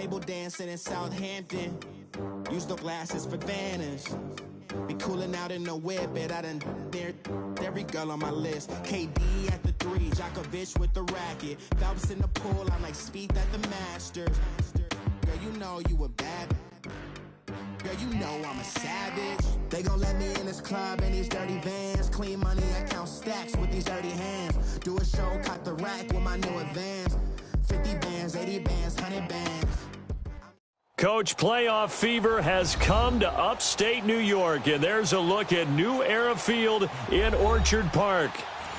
table dancing in Southampton. Use the glasses for Vanish. Be cooling out in the whip, but I done there every girl on my list. KD at the 3, Djokovic with the racket. Phelps in the pool, I'm like Speed at the Masters. Girl, you know you a bad. Girl, you know I'm a savage. They gon' let me in this club in these dirty vans. Clean money, I count stacks with these dirty hands. Do a show, caught the rack with my new advance. 50 bands, 80 bands, 100 bands. Coach, playoff fever has come to upstate New York, and there's a look at New Era Field in Orchard Park.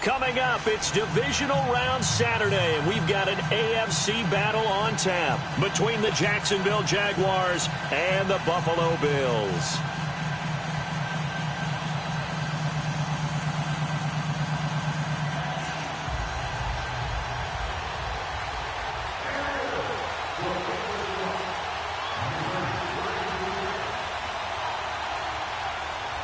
Coming up, it's divisional round Saturday, and we've got an AFC battle on tap between the Jacksonville Jaguars and the Buffalo Bills.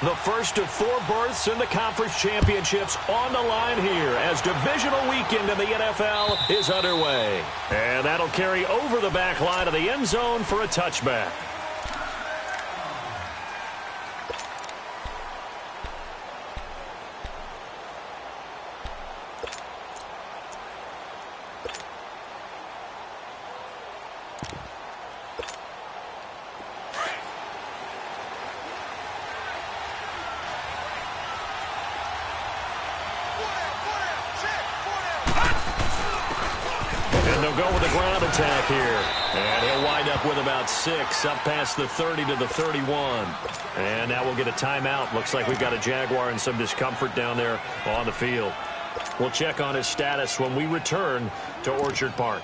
The first of 4 berths in the conference championships on the line here as divisional weekend in the NFL is underway. And that'll carry over the back line of the end zone for a touchback. They'll go with a ground attack here. And he'll wind up with about 6, up past the 30 to the 31. And now we'll get a timeout. Looks like we've got a Jaguar in some discomfort down there on the field. We'll check on his status when we return to Orchard Park.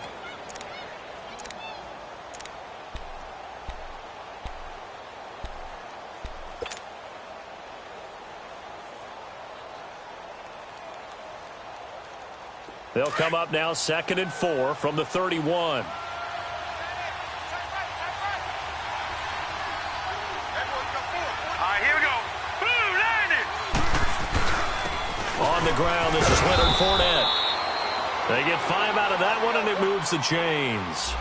They'll come up now 2nd and 4 from the 31. Here we go. Boom, landed. On the ground, this is Leonard Fournette. They get 5 out of that one, and it moves the chains.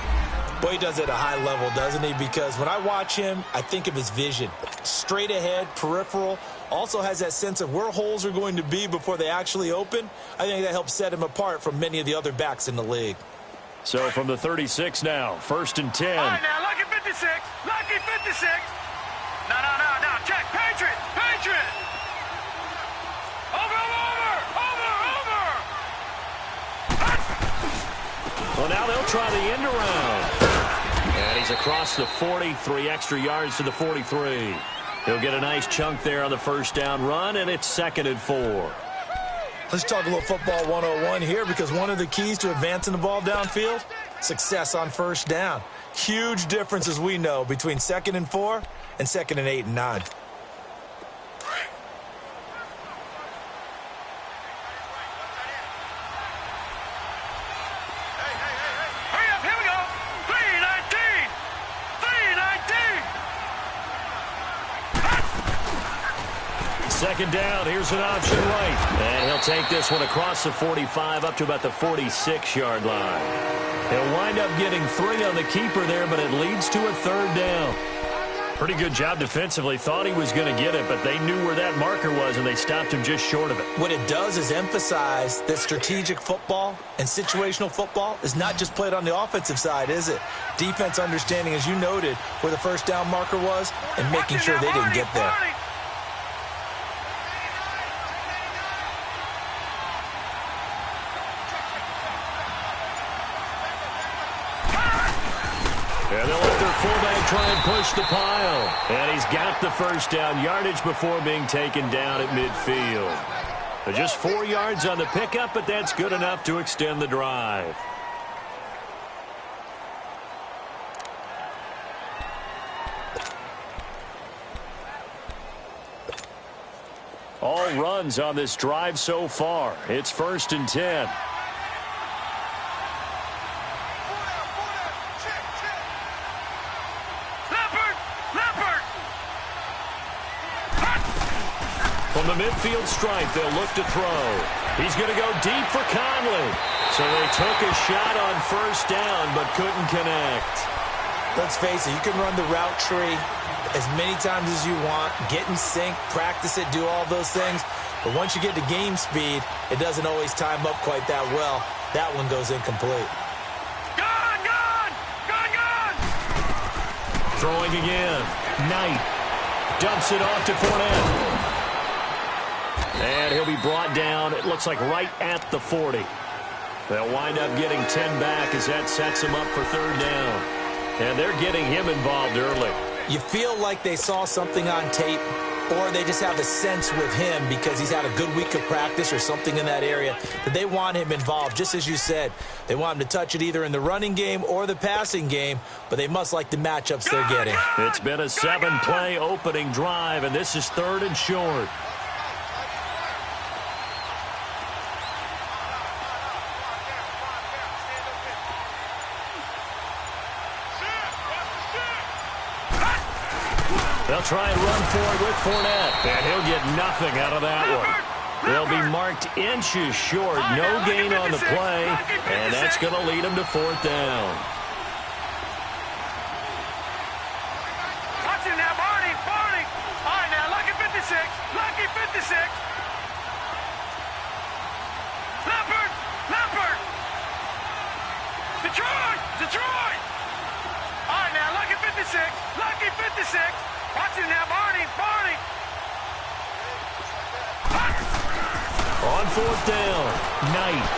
Boy, he does it at a high level, doesn't he? Because when I watch him, I think of his vision. Straight ahead, peripheral, also has that sense of where holes are going to be before they actually open. I think that helps set him apart from many of the other backs in the league. So from the 36 now, 1st and 10. All right, now, lucky 56. Lucky 56. No. Check. Patriot. Over. Well, now they'll try the end around. And he's across the 40, 3 extra yards to the 43. He'll get a nice chunk there on the first down run, and it's 2nd and 4. Let's talk a little football 101 here, because one of the keys to advancing the ball downfield, success on first down. Huge difference, as we know, between 2nd and 4 and 2nd and 8 and 9. Second down, here's an option right. And he'll take this one across the 45 up to about the 46-yard line. He'll wind up getting 3 on the keeper there, but it leads to a 3rd down. Pretty good job defensively. Thought he was going to get it, but they knew where that marker was, and they stopped him just short of it. What it does is emphasize that strategic football and situational football is not just played on the offensive side, is it? Defense understanding, as you noted, where the first down marker was and making sure they didn't get there. And they'll let their fullback try and push the pile. And he's got the first down yardage before being taken down at midfield. Just 4 yards on the pickup, but that's good enough to extend the drive. All runs on this drive so far. It's 1st and 10. From the midfield stripe, they'll look to throw. He's going to go deep for Conley. So they took a shot on first down, but couldn't connect. Let's face it, you can run the route tree as many times as you want, get in sync, practice it, do all those things. But once you get to game speed, it doesn't always time up quite that well. That one goes incomplete. Gone, gone, gone, gone. Throwing again. Knight dumps it off to Fournette. And he'll be brought down, it looks like right at the 40. They'll wind up getting 10 back as that sets them up for third down. And they're getting him involved early. You feel like they saw something on tape, or they just have a sense with him because he's had a good week of practice or something in that area that they want him involved. Just as you said, they want him to touch it either in the running game or the passing game, but they must like the matchups they're getting. It's been a 7-play opening drive, and this is third and short. They'll try and run for it with Fournette, and he'll get nothing out of that one. They'll be marked inches short, no gain on the play, and that's going to lead them to fourth down. Watch it now, Barney, Barney. All right, now, lucky 56, lucky 56. Leopard, Leopard. Detroit, Detroit. All right, now, lucky 56, lucky 56. Watch it now, Barney, Barney. On fourth down, Knight.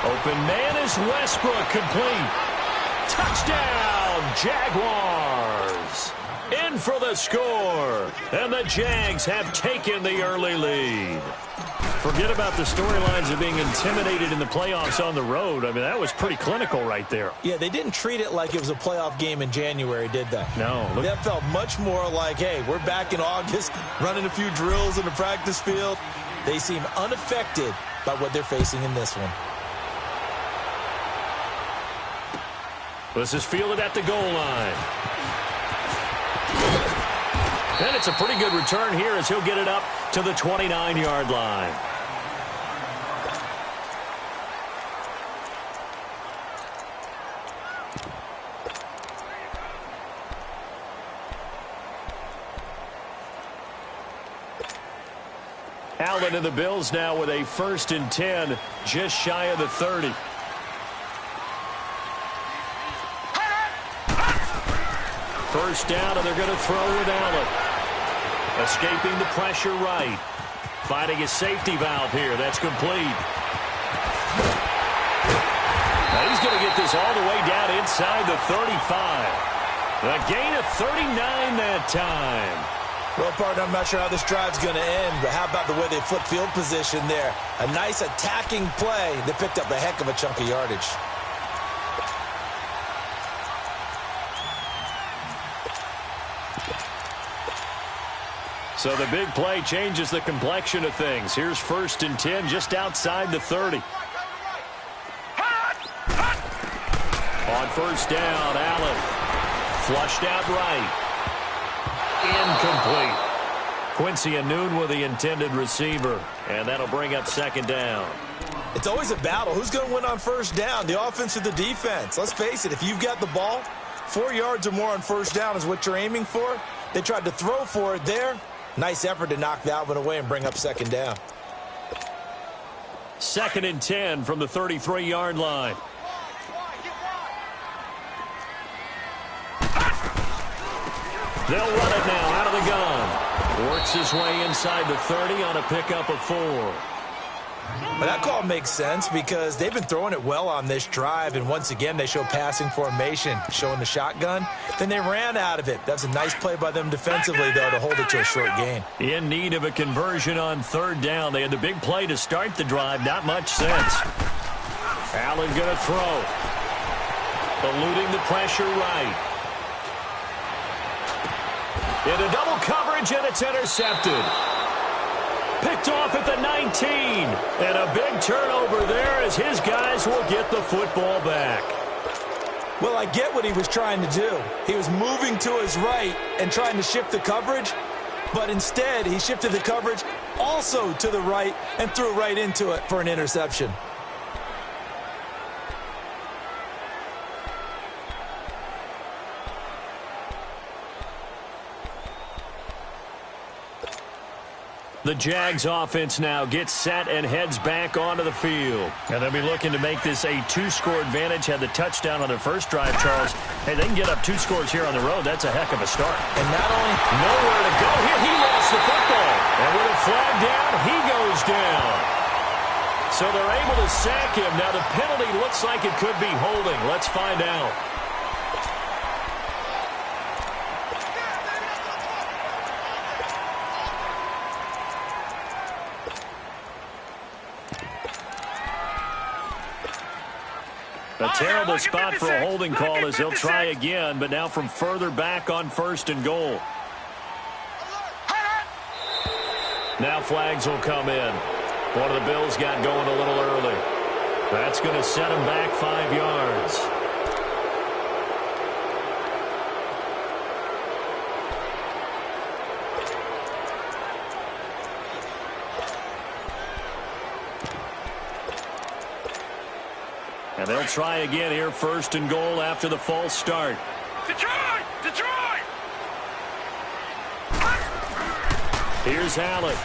Open man is Westbrook, complete. Touchdown, Jaguars. In for the score. And the Jags have taken the early lead. Forget about the storylines of being intimidated in the playoffs on the road. I mean, that was pretty clinical right there. Yeah, they didn't treat it like it was a playoff game in January, did they? No. That felt much more like, hey, we're back in August, running a few drills in the practice field. They seem unaffected by what they're facing in this one. This is fielded at the goal line. And it's a pretty good return here as he'll get it up to the 29-yard line. Allen and the Bills now with a 1st and 10, just shy of the 30. First down, and they're going to throw with Allen. Escaping the pressure right. Finding a safety valve here. That's complete. Now he's going to get this all the way down inside the 35. A gain of 39 that time. Well, partner, I'm not sure how this drive's going to end, but how about the way they flip field position there? A nice attacking play that picked up a heck of a chunk of yardage. So the big play changes the complexion of things. Here's 1st and 10 just outside the 30. On first down, Allen. Flushed out right. Incomplete. Quincy Anoon with the intended receiver. And that'll bring up 2nd down. It's always a battle. Who's going to win on first down, the offense or the defense? Let's face it, if you've got the ball, 4 yards or more on first down is what you're aiming for. They tried to throw for it there. Nice effort to knock that one away and bring up 2nd down. 2nd and 10 from the 33-yard line. They'll run it now out of the gun. Works his way inside the 30 on a pickup of 4. But that call makes sense because they've been throwing it well on this drive, and once again they show passing formation, showing the shotgun. Then they ran out of it. That's a nice play by them defensively, though, to hold it to a short gain. In need of a conversion on 3rd down. They had the big play to start the drive. Not much sense. Allen going to throw. Eluding the pressure right. Into double coverage, and it's intercepted. Picked off at the 19. And a big turnover there as his guys will get the football back. Well, I get what he was trying to do. He was moving to his right and trying to shift the coverage, but instead he shifted the coverage also to the right and threw right into it for an interception. The Jags offense now gets set and heads back onto the field. And they'll be looking to make this a two-score advantage. Had the touchdown on their first drive, Charles. Hey, they can get up 2 scores here on the road. That's a heck of a start. And not only nowhere to go here, he lost the football. And with a flag down, he goes down. So they're able to sack him. Now the penalty looks like it could be holding. Let's find out. A terrible spot for a holding call as they'll try again, but now from further back on 1st and goal. Now flags will come in. One of the Bills got going a little early. That's going to set them back 5 yards. And they'll try again here, 1st and goal after the false start. Detroit! Detroit! Here's Allen.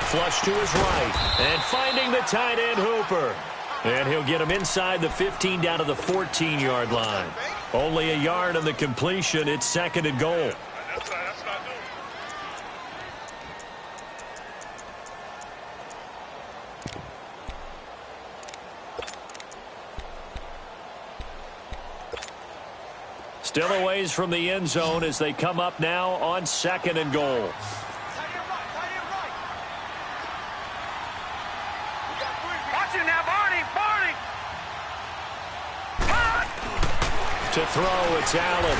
Flush to his right. And finding the tight end, Hooper. And he'll get him inside the 15 down to the 14-yard line. Only a yard on the completion. It's 2nd and goal. Still a ways from the end zone as they come up now on 2nd and goal. To throw, it's Allen.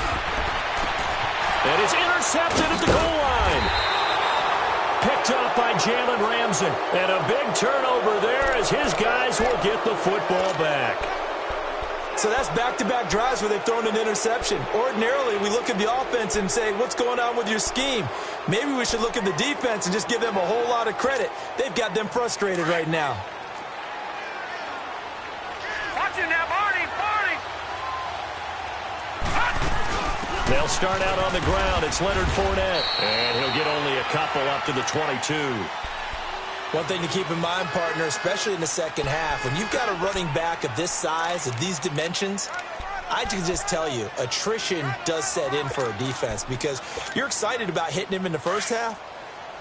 And it's intercepted at the goal line. Picked up by Jalen Ramsey. And a big turnover there as his guys will get the football back. So that's back-to-back drives where they've thrown an interception. Ordinarily, we look at the offense and say, what's going on with your scheme? Maybe we should look at the defense and just give them a whole lot of credit. They've got them frustrated right now. Watch him now, Barney! They'll start out on the ground. It's Leonard Fournette. And he'll get only a couple up to the 22. One thing to keep in mind, partner, especially in the second half, when you've got a running back of this size, of these dimensions, I can just tell you, attrition does set in for a defense because you're excited about hitting him in the first half.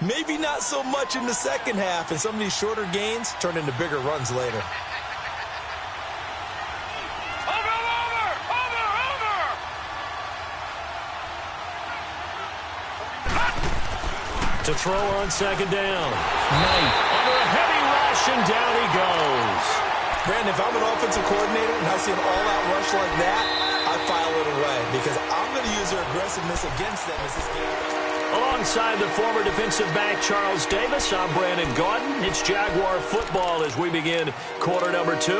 Maybe not so much in the second half, and some of these shorter gains turn into bigger runs later. To throw on 2nd down. Knight under a heavy rush, and down he goes. Brandon, if I'm an offensive coordinator and I see an all-out rush like that, I file it away because I'm going to use their aggressiveness against them as this game. Alongside the former defensive back Charles Davis, I'm Brandon Gaudin. It's Jaguar football as we begin quarter number 2.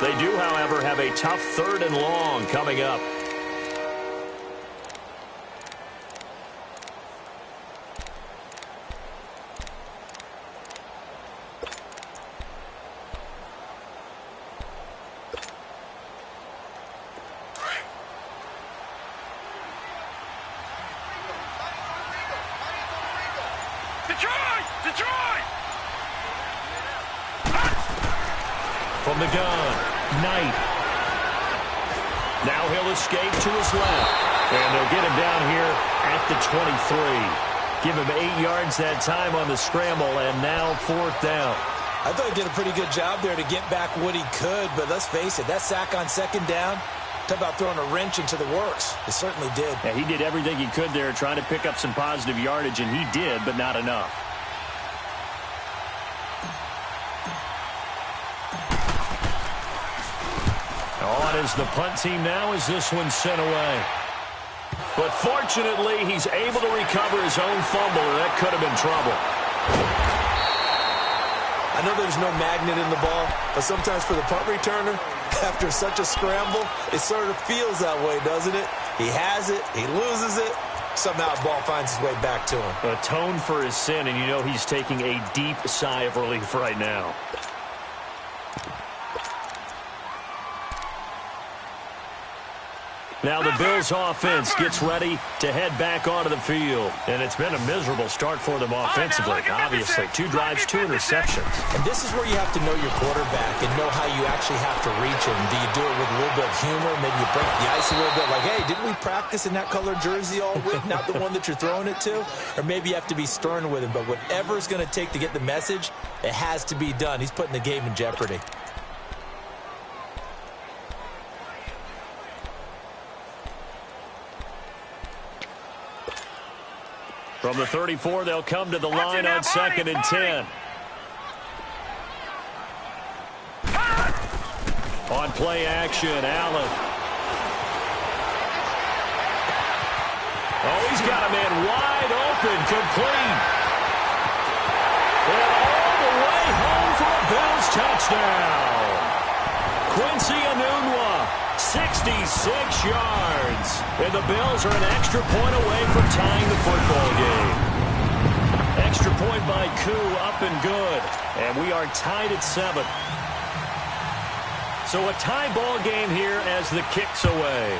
They do, however, have a tough 3rd and long coming up. Detroit! From the gun, Knight. Now he'll escape to his left. And they'll get him down here at the 23. Give him 8 yards that time on the scramble, and now 4th down. I thought he did a pretty good job there to get back what he could, but let's face it, that sack on 2nd down, talk about throwing a wrench into the works. It certainly did. Yeah, he did everything he could there trying to pick up some positive yardage, and he did, but not enough. On is the punt team now as this one's sent away. But fortunately, he's able to recover his own fumble, or that could have been trouble. I know there's no magnet in the ball, but sometimes for the punt returner, after such a scramble, it sort of feels that way, doesn't it? He has it, he loses it, somehow the ball finds its way back to him. Atone for his sin, and you know he's taking a deep sigh of relief right now. Now the Bills offense gets ready to head back onto the field. And it's been a miserable start for them offensively. Obviously, 2 drives, 2 interceptions. And this is where you have to know your quarterback and know how you actually have to reach him. Do you do it with a little bit of humor? Maybe you break the ice a little bit like, hey, didn't we practice in that color jersey all week? Not the one that you're throwing it to? Or maybe you have to be stern with him. But whatever it's going to take to get the message, it has to be done. He's putting the game in jeopardy. From the 34, they'll come to the line on 2nd and 10. On play action, Allen. Oh, he's got a man wide open, complete. And all the way home for a Bills touchdown. Quincy Enunwa. 66 yards. And the Bills are an extra point away from tying the football game. Extra point by Koo, up and good. And we are tied at 7. So a tie ball game here as the kick's away.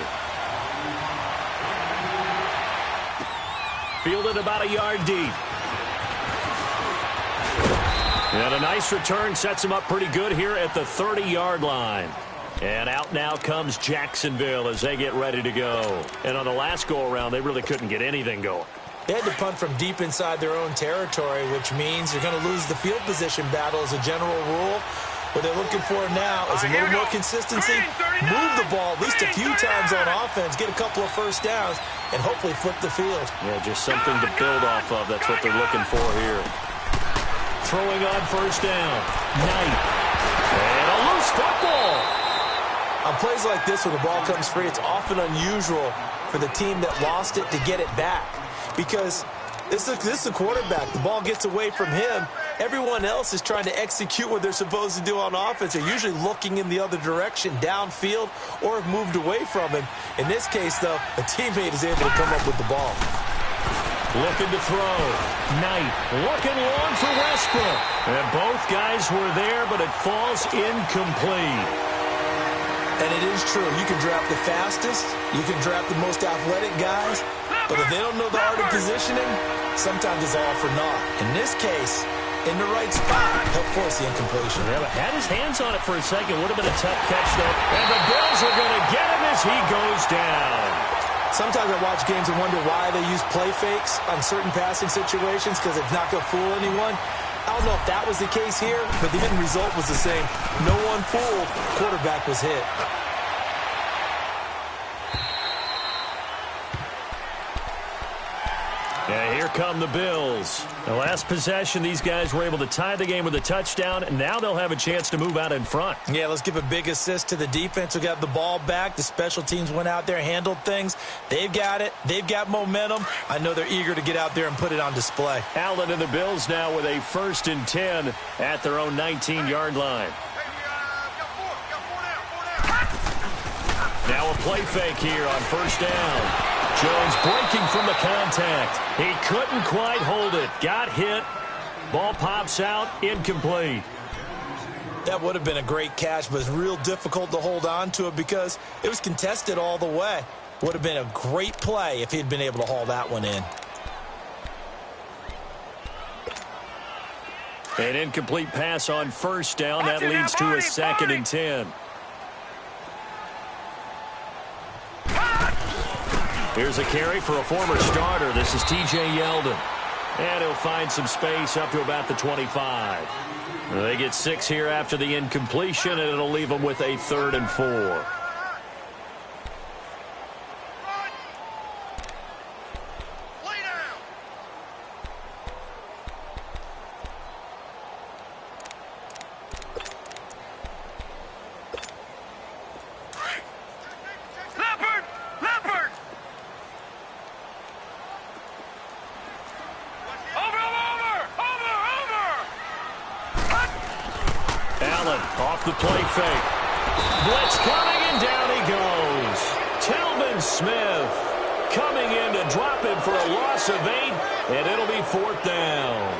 Fielded about a yard deep. And a nice return sets him up pretty good here at the 30-yard line. And out now comes Jacksonville as they get ready to go. And on the last go-around, they really couldn't get anything going. They had to punt from deep inside their own territory, which means you're going to lose the field position battle as a general rule. What they're looking for now is a little more consistency, move the ball at least a few times on offense, get a couple of first downs, and hopefully flip the field. Yeah, just something to build off of. That's what they're looking for here. Throwing on first down. Knight. And a loose football. On plays like this where the ball comes free, it's often unusual for the team that lost it to get it back. Because this is the quarterback. The ball gets away from him. Everyone else is trying to execute what they're supposed to do on offense. They're usually looking in the other direction, downfield, or have moved away from him. In this case, though, a teammate is able to come up with the ball. Looking to throw. Knight looking long for Westbrook. And both guys were there, but it falls incomplete. And it is true. You can draft the fastest. You can draft the most athletic guys. But if they don't know the art of positioning, sometimes it's all for naught. In this case, in the right spot, help force the incompletion. Yeah, but had his hands on it for a second. Would have been a tough catch, though. And the Bills are going to get him as he goes down. Sometimes I watch games and wonder why they use play fakes on certain passing situations because it's not going to fool anyone. I don't know if that was the case here, but the end result was the same. No one fooled. Quarterback was hit. Yeah, here come the Bills. The last possession, these guys were able to tie the game with a touchdown, and now they'll have a chance to move out in front. Yeah, let's give a big assist to the defense who got the ball back. The special teams went out there, handled things. They've got it. They've got momentum. I know they're eager to get out there and put it on display. Allen and the Bills now with a 1st and 10 at their own 19-yard line. Now a play fake here on first down. Jones breaking from the contact. He couldn't quite hold it. Got hit. Ball pops out. Incomplete. That would have been a great catch, but it's real difficult to hold on to it because it was contested all the way. Would have been a great play if he'd been able to haul that one in. An incomplete pass on first down. That leads to a 2nd and 10. Here's a carry for a former starter. This is T.J. Yeldon. And he'll find some space up to about the 25. They get 6 here after the incompletion, and it'll leave them with a 3rd and 4. Off the play fake. Blitz coming, and down he goes. Telvin Smith coming in to drop him for a loss of 8, and it'll be 4th down.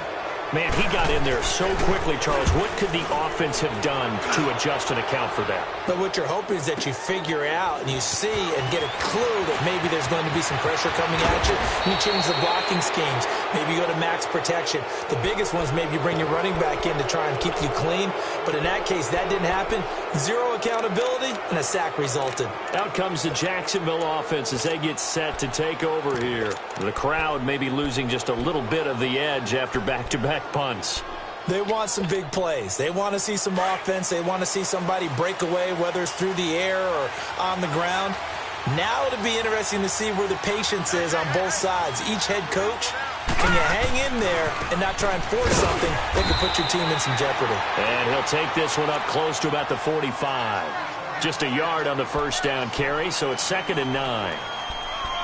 Man, he got in there so quickly, Charles. What could the offense have done to adjust and account for that? But what you're hoping is that you figure out and you see and get a clue that maybe there's going to be some pressure coming at you. You change the blocking schemes. Maybe you go to max protection. The biggest one is maybe you bring your running back in to try and keep you clean. But in that case, that didn't happen. Zero accountability, and a sack resulted. Out comes the Jacksonville offense as they get set to take over here. The crowd may be losing just a little bit of the edge after back-to-back punts. They want some big plays. They want to see some offense. They want to see somebody break away, whether it's through the air or on the ground. Now it'll be interesting to see where the patience is on both sides. Each head coach, can you hang in there and not try and force something that could put your team in some jeopardy? And he'll take this one up close to about the 45. Just a yard on the first down carry, so it's 2nd and 9.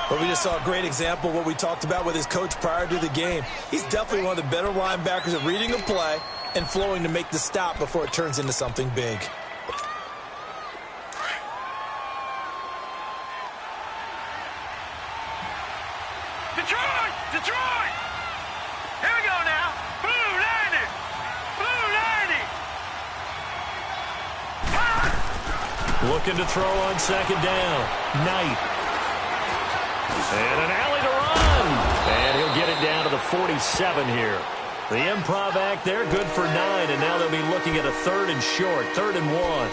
But we just saw a great example of what we talked about with his coach prior to the game. He's definitely one of the better linebackers at reading a play and flowing to make the stop before it turns into something big. Detroit! Detroit! Here we go now. Blue 90! Blue 90! Looking to throw on 2nd down. Knight. And an alley to run. And he'll get it down to the 47 here. The improv act there, good for 9. And now they'll be looking at a 3rd and short, 3rd and 1.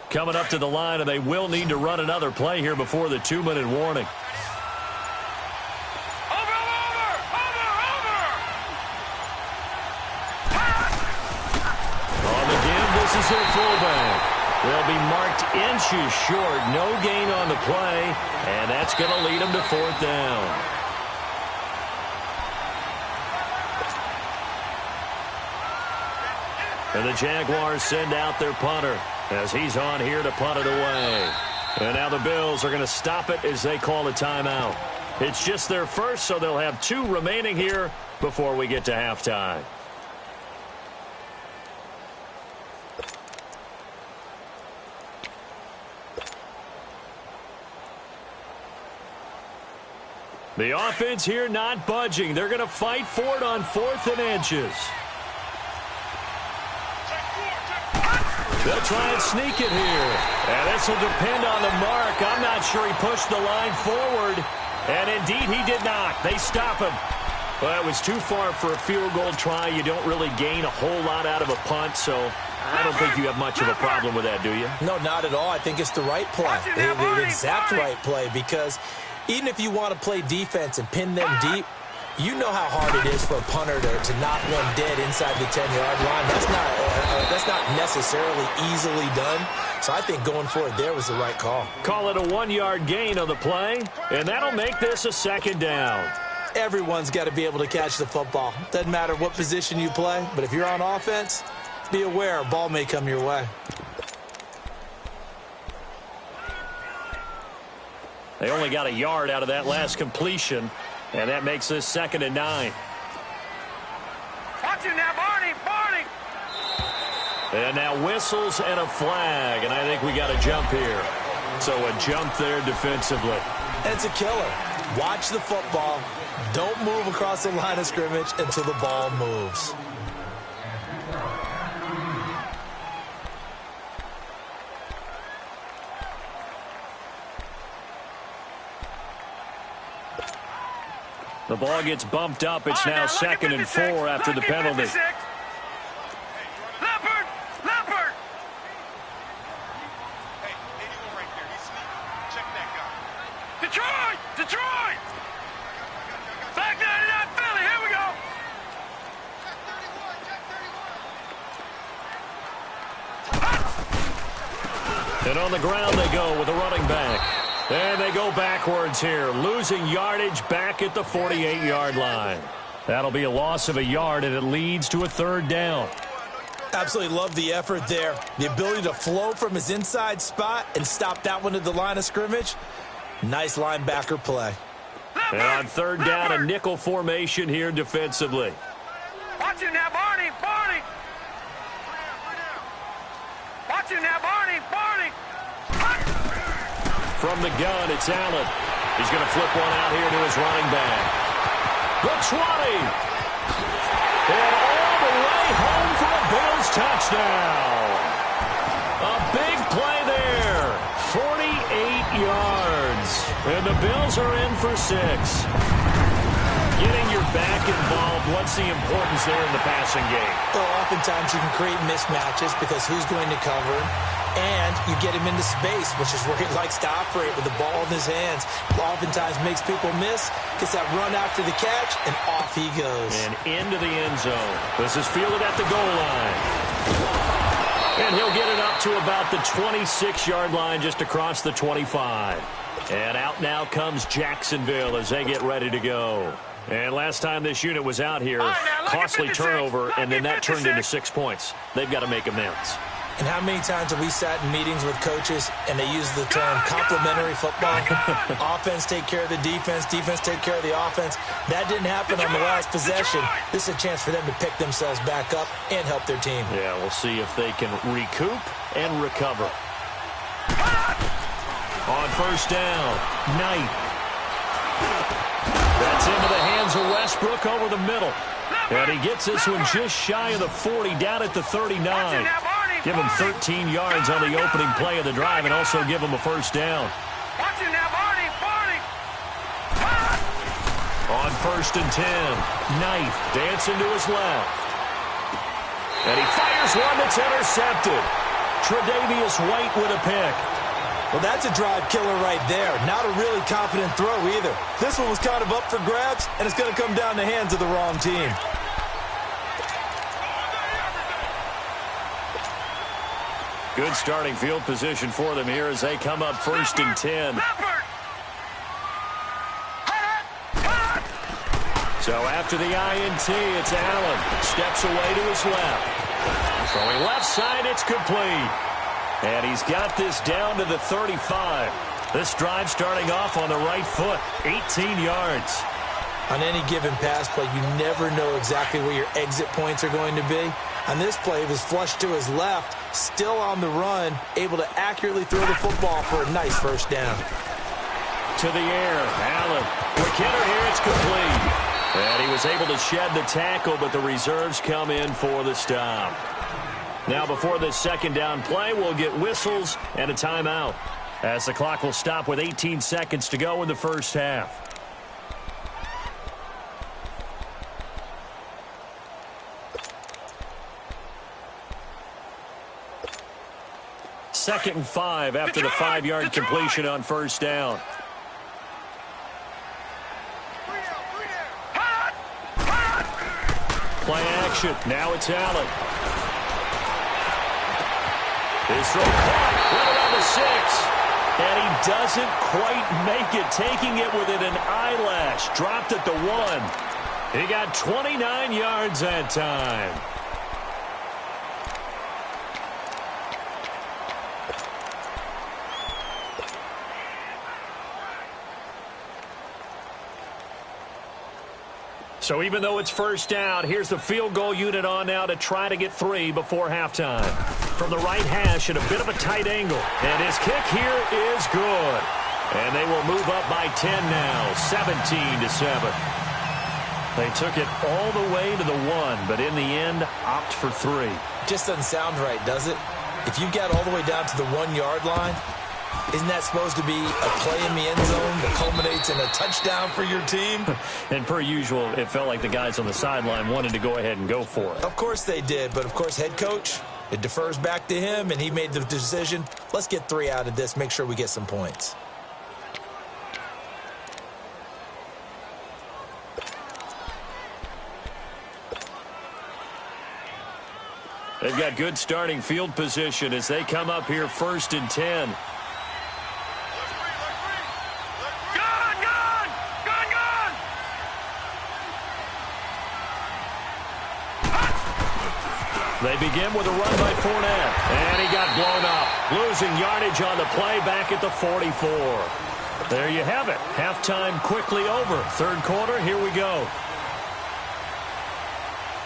Coming up to the line, and they will need to run another play here before the 2-minute warning. On the give, this is their fullback. They'll be marked inches short. No gain on the play, and that's going to lead them to 4th down. And the Jaguars send out their punter as he's on here to punt it away. And now the Bills are going to stop it as they call a timeout. It's just their first, so they'll have 2 remaining here before we get to halftime. The offense here not budging. They're going to fight for it on 4th and inches. They'll try and sneak it here. And this will depend on the mark. I'm not sure he pushed the line forward. And indeed, he did not. They stop him. Well, it was too far for a field goal try. You don't really gain a whole lot out of a punt, so I don't think you have much of a problem with that, do you? No, not at all. I think it's the right play. The exact right play, because even if you want to play defense and pin them deep, you know how hard it is for a punter to knock one dead inside the 10-yard line. That's not necessarily easily done. So I think going for it there was the right call. Call it a 1-yard gain on the play, and that'll make this a 2nd down. Everyone's got to be able to catch the football. Doesn't matter what position you play, but if you're on offense, be aware a ball may come your way. They only got a yard out of that last completion, and that makes this 2nd and 9. Watch it now, Barney! Barney! And now whistles and a flag, and I think we got a jump here. So a jump there defensively. It's a killer. Watch the football. Don't move across the line of scrimmage until the ball moves. The ball gets bumped up. It's now 2nd and 4 after the penalty. Leopard! Leopard! Hey, anyone right there. He's sneaky. Check that guy. Detroit! Detroit! Back 99 Philly, here we go! And on the ground they go with a running back. And they go backwards here, losing yardage back at the 48-yard line. That'll be a loss of a yard, and it leads to a 3rd down. Absolutely love the effort there. The ability to flow from his inside spot and stop that one at the line of scrimmage. Nice linebacker play. And on third down, a nickel formation here defensively. Watch him now, Barney. Barney. Watch him now, Barney. Barney. From the gun, it's Allen. He's going to flip one out here to his running back. The 20. And all the way home for a Bills touchdown. A big play there. 48 yards. And the Bills are in for 6. Getting your back involved, what's the importance there in the passing game? Well, oftentimes you can create mismatches because who's going to cover him, and you get him into space, which is where he likes to operate with the ball in his hands. Oftentimes makes people miss, gets that run after the catch, and off he goes. And into the end zone. This is fielded at the goal line. And he'll get it up to about the 26-yard line, just across the 25. And out now comes Jacksonville as they get ready to go. And last time this unit was out here, costly turnover, and then that turned into 6 points. They've got to make amends. And how many times have we sat in meetings with coaches and they use the term complementary football? Offense take care of the defense, defense take care of the offense. That didn't happen on the last possession. This is a chance for them to pick themselves back up and help their team. Yeah, we'll see if they can recoup and recover. On first down, Knight. That's into the hands of Westbrook over the middle. And he gets this one just shy of the 40, down at the 39. Give him 13 yards on the opening play of the drive and also give him a first down. Watch him now, Barney. Barney. On first and 10, Knight dancing to his left. And he fires one that's intercepted. Tre'Davious White with a pick. Well, that's a drive killer right there. Not a really confident throw either. This one was kind of up for grabs, and it's going to come down the hands of the wrong team. Good starting field position for them here as they come up first and 10. So after the INT, it's Allen. Steps away to his left. Throwing left side, it's complete. And he's got this down to the 35. This drive starting off on the right foot, 18 yards. On any given pass play, you never know exactly where your exit points are going to be. On this play, it was flushed to his left, still on the run, able to accurately throw the football for a nice first down. To the air, Allen. McKinnon here, it's complete. And he was able to shed the tackle, but the reserves come in for the stop. Now before this second down play, we'll get whistles and a timeout, as the clock will stop with 18 seconds to go in the first half. Second and 5 after the 5-yard completion on first down. Play action. Now it's Allen. His throw caught right around the 6. And he doesn't quite make it, taking it within an eyelash. Dropped at the 1. He got 29 yards that time. So even though it's first down, here's the field goal unit on now to try to get 3 before halftime. From the right hash at a bit of a tight angle. And his kick here is good. And they will move up by 10 now, 17-7. They took it all the way to the 1, but in the end, opt for 3. Just doesn't sound right, does it? If you got all the way down to the 1-yard line, isn't that supposed to be a play in the end zone that culminates in a touchdown for your team? And per usual, it felt like the guys on the sideline wanted to go ahead and go for it. Of course they did, but of course head coach, it defers back to him, and he made the decision, let's get 3 out of this, make sure we get some points. They've got good starting field position as they come up here first and 10. They begin with a run by Fournette, and he got blown up. Losing yardage on the play back at the 44. There you have it. Halftime quickly over. Third quarter, here we go.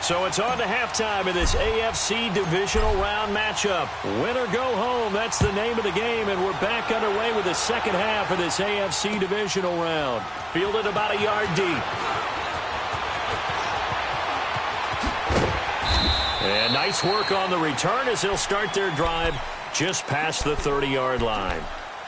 So it's on to halftime in this AFC divisional round matchup. Win or go home, that's the name of the game, and we're back underway with the second half of this AFC divisional round. Fielded about a yard deep. And nice work on the return as they'll start their drive just past the 30-yard line.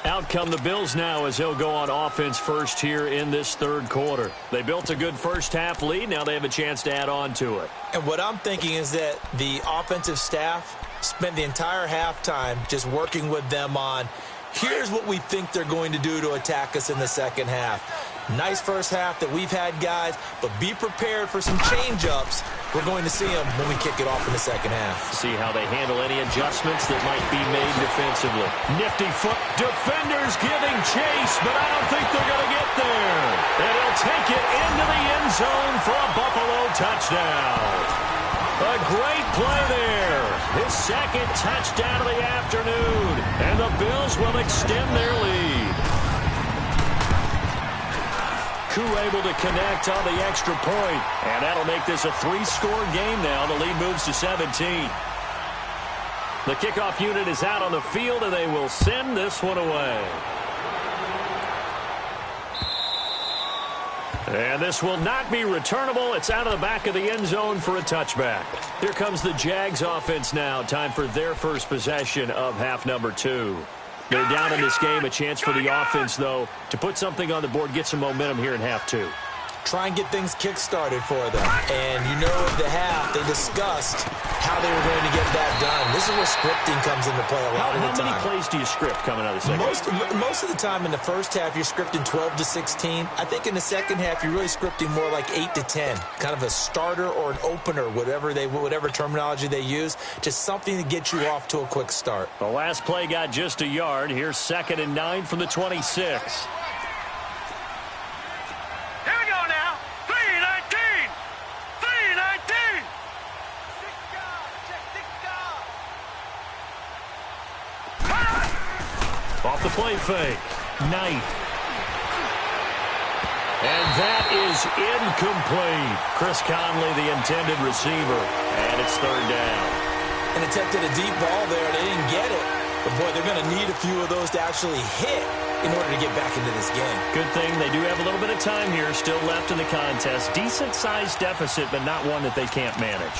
Out come the Bills now as they'll go on offense first here in this third quarter. They built a good first-half lead. Now they have a chance to add on to it. And what I'm thinking is that the offensive staff spent the entire halftime just working with them on, here's what we think they're going to do to attack us in the second half. Nice first half that we've had, guys, but be prepared for some change-ups. We're going to see them when we kick it off in the second half. See how they handle any adjustments that might be made defensively. Nifty foot. Defenders giving chase, but I don't think they're going to get there. And he'll take it into the end zone for a Buffalo touchdown. A great play there. His second touchdown of the afternoon. And the Bills will extend their lead. Koo able to connect on the extra point. And that'll make this a 3-score game now. The lead moves to 17. The kickoff unit is out on the field, and they will send this one away. And this will not be returnable. It's out of the back of the end zone for a touchback. Here comes the Jags offense now. Time for their first possession of half number 2. They're down in this game. A chance for the offense, though, to put something on the board, get some momentum here in half 2. Try and get things kick-started for them. And you know at the half, they discussed how they were going to get that done. This is where scripting comes into play a lot of the time. How many plays do you script coming out of the second half? Most of the time in the first half, you're scripting 12 to 16. I think in the second half, you're really scripting more like 8 to 10. Kind of a starter or an opener, whatever terminology they use. Just something to get you off to a quick start. The last play got just a yard. Here's 2nd and 9 from the 26. Off the play fake. Knight. And that is incomplete. Chris Conley, the intended receiver. And it's 3rd down. And attempted a deep ball there. They didn't get it. But, boy, they're going to need a few of those to actually hit in order to get back into this game. Good thing they do have a little bit of time here still left in the contest. Decent-sized deficit, but not one that they can't manage.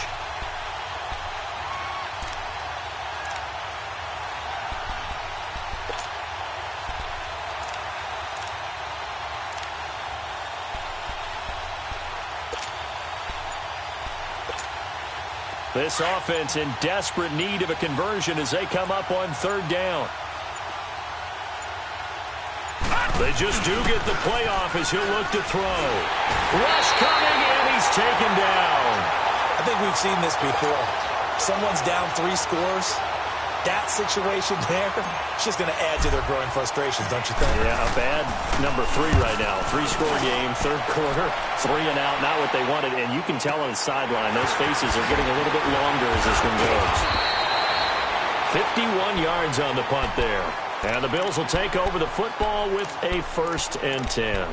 This offense in desperate need of a conversion as they come up on 3rd down. They just do get the playoff as he'll look to throw. Rush coming, and he's taken down. I think we've seen this before. Someone's down 3 scores. That situation there, it's just going to add to their growing frustrations, don't you think? Yeah, a bad number 3 right now. 3-score game, 3rd quarter, 3 and out, not what they wanted. And you can tell on the sideline, those faces are getting a little bit longer as this one goes. 51 yards on the punt there. And the Bills will take over the football with a 1st and 10.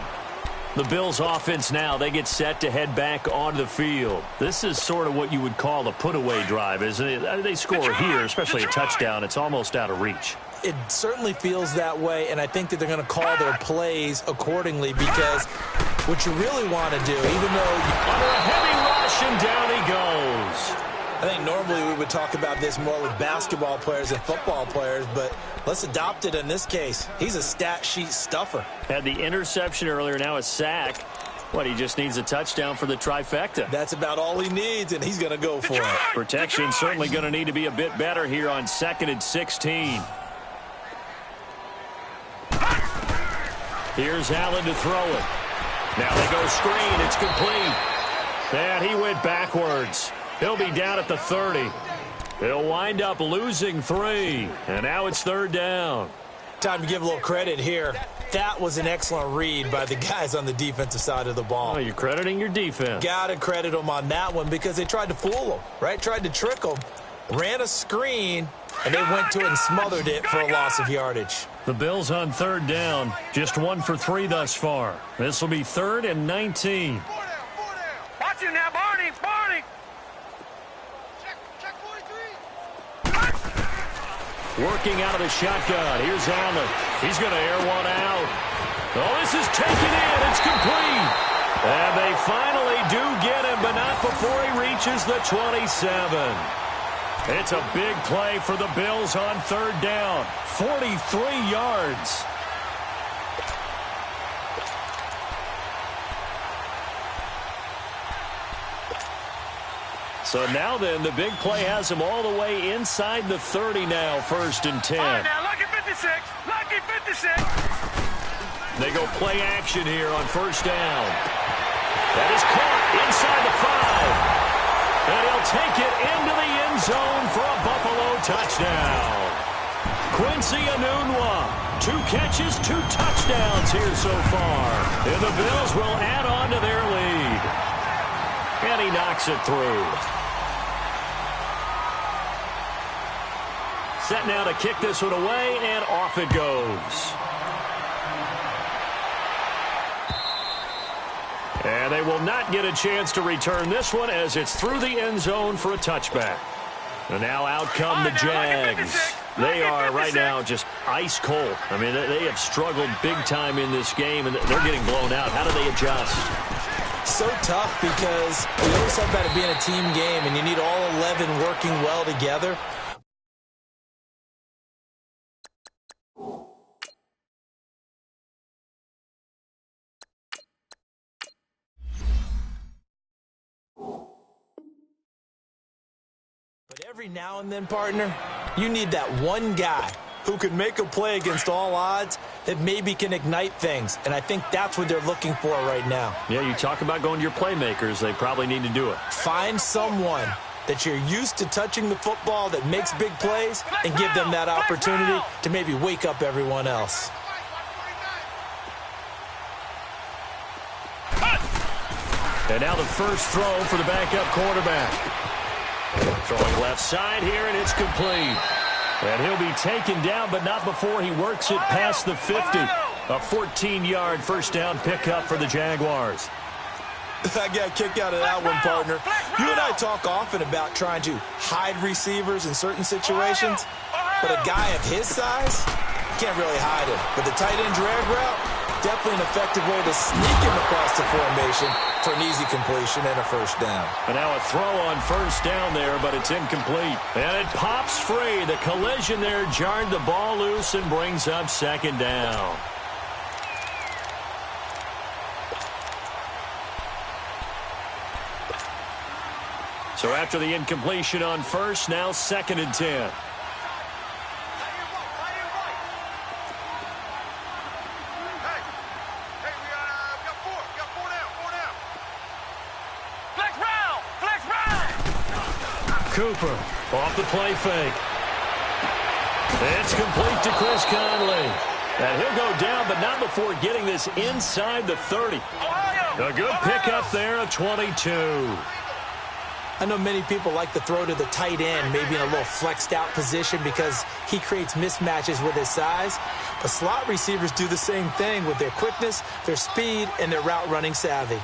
The Bills offense now, they get set to head back onto the field. This is sort of what you would call a put-away drive, isn't it? They score here, especially a touchdown. It's almost out of reach. It certainly feels that way, and I think that they're going to call their plays accordingly because what you really want to do, even though... Under a heavy rush, and down he goes. I think normally we would talk about this more with basketball players and football players, but let's adopt it in this case. He's a stat sheet stuffer. Had the interception earlier, now a sack. What, he just needs a touchdown for the trifecta. That's about all he needs, and he's going to go for it. Protection certainly going to need to be a bit better here on 2nd and 16. Here's Allen to throw it. Now they go screen. It's complete. And he went backwards. He'll be down at the 30. He'll wind up losing 3. And now it's 3rd down. Time to give a little credit here. That was an excellent read by the guys on the defensive side of the ball. Oh, you're crediting your defense. Got to credit them on that one because they tried to fool them, right? Tried to trick them. Ran a screen, and they went to it and smothered it for a loss of yardage. The Bills on third down, just 1 for 3 thus far. This will be 3rd and 19. 4 down. Watch him now, Barney. Check 43. Working out of the shotgun. Here's Allen. He's going to air one out. Oh, this is taken in. It's complete. And they finally do get him, but not before he reaches the 27. It's a big play for the Bills on third down. 43 yards. So now then, the big play has him all the way inside the 30 now, 1st and 10. All right, now, lucky 56. Lucky 56. They go play action here on 1st down. That is caught inside the 5. And he'll take it into the end zone for a Buffalo touchdown. Quincy Enunwa, 2 catches, 2 touchdowns here so far. And the Bills will add on to their lead. And he knocks it through. Set now to kick this one away, and off it goes. And they will not get a chance to return this one as it's through the end zone for a touchback. And now out come the Jags. They are right now just ice cold. I mean, they have struggled big time in this game, and they're getting blown out. How do they adjust? So tough because we always talk about it being a team game, and you need all 11 working well together. But every now and then, partner, you need that one guy who can make a play against all odds that maybe can ignite things. And I think that's what they're looking for right now. Yeah, you talk about going to your playmakers. They probably need to do it. Find someone that you're used to touching the football that makes big plays and give them that opportunity to maybe wake up everyone else. And now the first throw for the backup quarterback. Throwing left side here, and it's complete. And he'll be taken down, but not before he works it past the 50. A 14-yard first down pickup for the Jaguars. I got a kick out of that one, partner. You and I talk often about trying to hide receivers in certain situations, but a guy of his size can't really hide him. But the tight end drag route, definitely an effective way to sneak him across the formation for an easy completion and a first down. And now a throw on first down there, but it's incomplete. And it pops free. The collision there jarred the ball loose and brings up second down. So after the incompletion on first, now 2nd and 10. Cooper off the play fake. It's complete to Chris Conley. And he'll go down, but not before getting this inside the 30. A good pickup there of 22. I know many people like to throw to the tight end, maybe in a little flexed out position because he creates mismatches with his size. But slot receivers do the same thing with their quickness, their speed, and their route running savvy.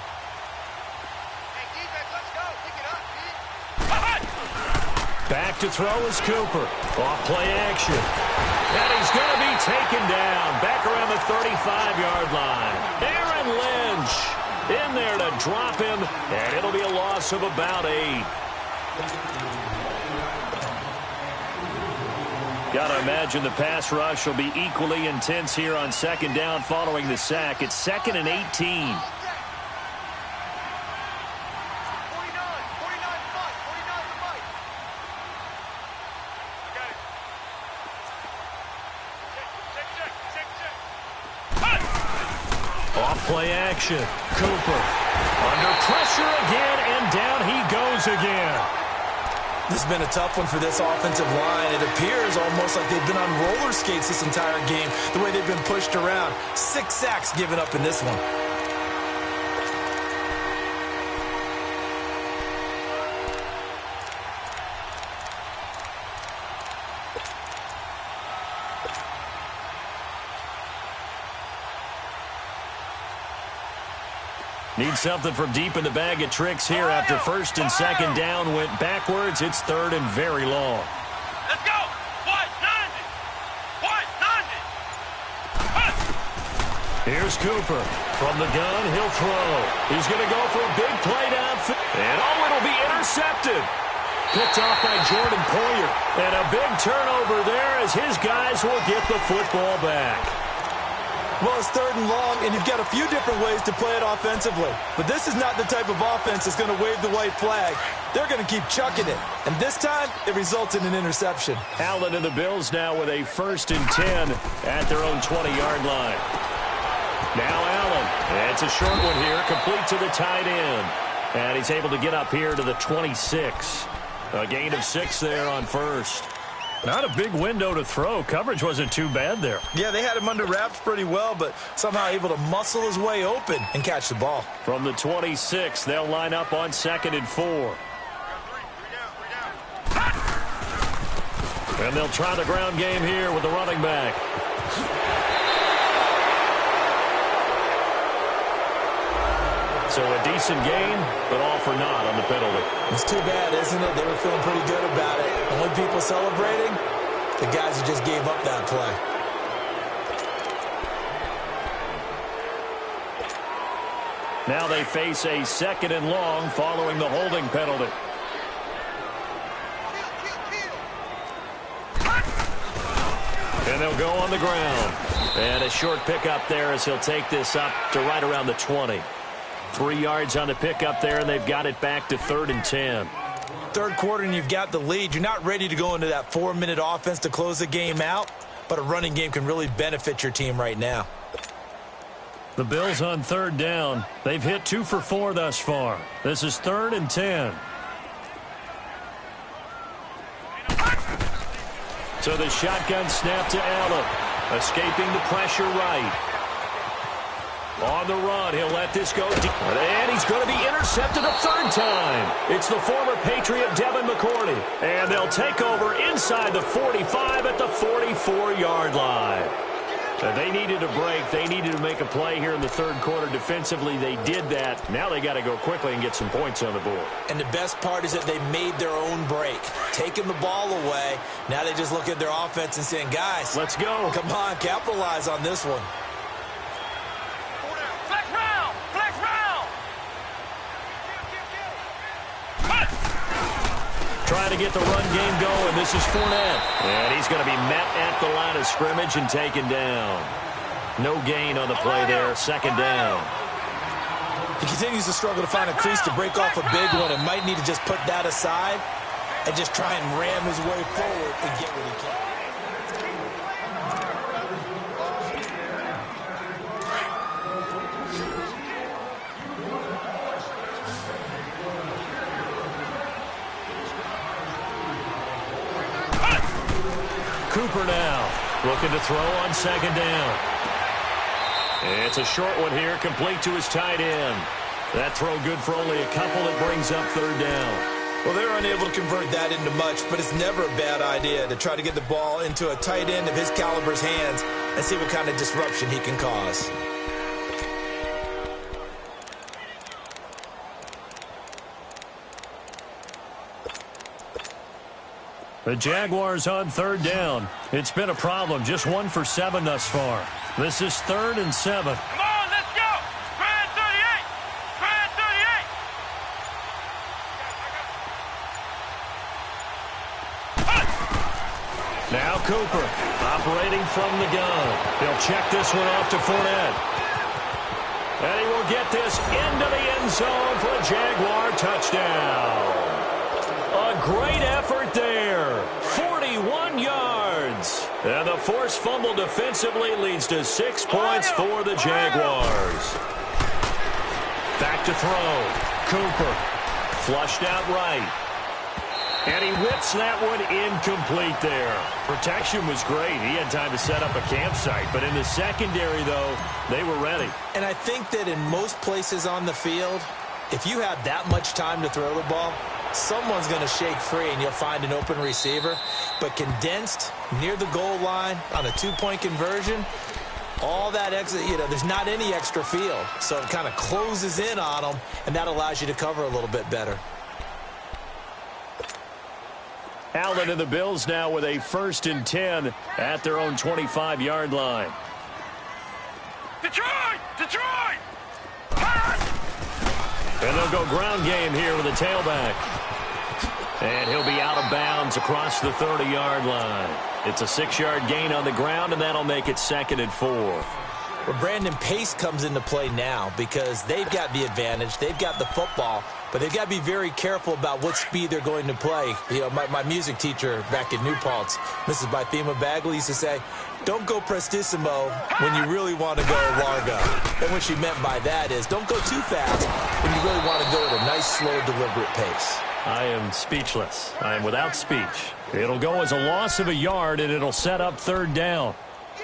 Back to throw is Cooper. Off play action. And he's going to be taken down. Back around the 35-yard line. Aaron Lynch in there to drop him. And it'll be a loss of about 8. Got to imagine the pass rush will be equally intense here on 2nd down following the sack. It's 2nd and 18. Play action. Cooper under pressure again, and down he goes again. This has been a tough one for this offensive line. It appears almost like they've been on roller skates this entire game, the way they've been pushed around. 6 sacks given up in this one. Need something from deep in the bag of tricks here after first and second down went backwards. It's third and very long. Let's go. White 90. White 90. Here's Cooper. From the gun, he'll throw. He's going to go for a big play downfield. And it'll be intercepted. Picked off by Jordan Poyer. And a big turnover there as his guys will get the football back. Well, it's third and long, and you've got a few different ways to play it offensively. But this is not the type of offense that's going to wave the white flag. They're going to keep chucking it. And this time, it results in an interception. Allen and the Bills now with a 1st and 10 at their own 20-yard line. Now Allen. It's a short one here, complete to the tight end. And he's able to get up here to the 26. A gain of 6 there on first. Not a big window to throw. Coverage wasn't too bad there. Yeah, they had him under wraps pretty well, but somehow able to muscle his way open and catch the ball. From the 26, they'll line up on 2nd and 4. And they'll try the ground game here with the running back. So a decent gain, but all for naught on the penalty. It's too bad, isn't it? They were feeling pretty good about it. Only people celebrating, the guys who just gave up that play. Now they face a 2nd and long following the holding penalty. And they'll go on the ground. And a short pickup there as he'll take this up to right around the 20. 3 yards on the pickup there, and they've got it back to 3rd and 10. Third quarter, and you've got the lead. You're not ready to go into that 4-minute offense to close the game out, but a running game can really benefit your team right now. The Bills on 3rd down. They've hit 2 for 4 thus far. This is 3rd and 10. So the shotgun snap to Allen. Escaping the pressure right. On the run, he'll let this go deep. And he's going to be intercepted a 3rd time. It's the former Patriot Devin McCourty. And they'll take over inside the 45 at the 44-yard line. They needed a break. They needed to make a play here in the 3rd quarter. Defensively, they did that. Now they got to go quickly and get some points on the board. And the best part is that they made their own break. Taking the ball away. Now they just look at their offense and saying, guys, let's go. Come on, capitalize on this one. Trying to get the run game going. This is Fournette. And he's going to be met at the line of scrimmage and taken down. No gain on the play there. 2nd down. He continues to struggle to find a crease to break off a big one and might need to just put that aside and just try and ram his way forward and get what he can. Cooper now looking to throw on 2nd down. It's a short one here, complete to his tight end. That throw good for only a couple. It brings up 3rd down. Well, they were unable to convert that into much, but it's never a bad idea to try to get the ball into a tight end of his caliber's hands and see what kind of disruption he can cause. The Jaguars on 3rd down. It's been a problem. Just 1 for 7 thus far. This is 3rd and 7. Come on, let's go. Grand 38. Grand 38. Now Cooper operating from the gun. He'll check this one off to Fournette. And he will get this into the end zone for a Jaguar touchdown. A great effort there. 41 yards. And the forced fumble defensively leads to 6 points for the Jaguars. Back to throw. Cooper. Flushed out right. And he whips that one incomplete there. Protection was great. He had time to set up a campsite. But in the secondary, though, they were ready. And I think that in most places on the field, if you have that much time to throw the ball, someone's going to shake free and you'll find an open receiver. But condensed near the goal line on a 2-point conversion, All that extra, there's not any extra field. So it kind of closes in on them, and that allows you to cover a little bit better. Allen and the Bills now with a 1st and 10 at their own 25-yard line. Detroit! Detroit! And they'll go ground game here with a tailback. And he'll be out of bounds across the 30-yard line. It's a 6-yard gain on the ground, and that'll make it 2nd and 4. Well, Brandon, pace comes into play now because they've got the advantage. They've got the football, but they've got to be very careful about what speed they're going to play. My music teacher back in New Paltz, Mrs. Bythema Bagley, used to say, don't go prestissimo when you really want to go largo. And what she meant by that is don't go too fast when you really want to go at a nice, slow, deliberate pace. I am speechless. I am without speech. It'll go as a loss of a yard, and it'll set up 3rd down.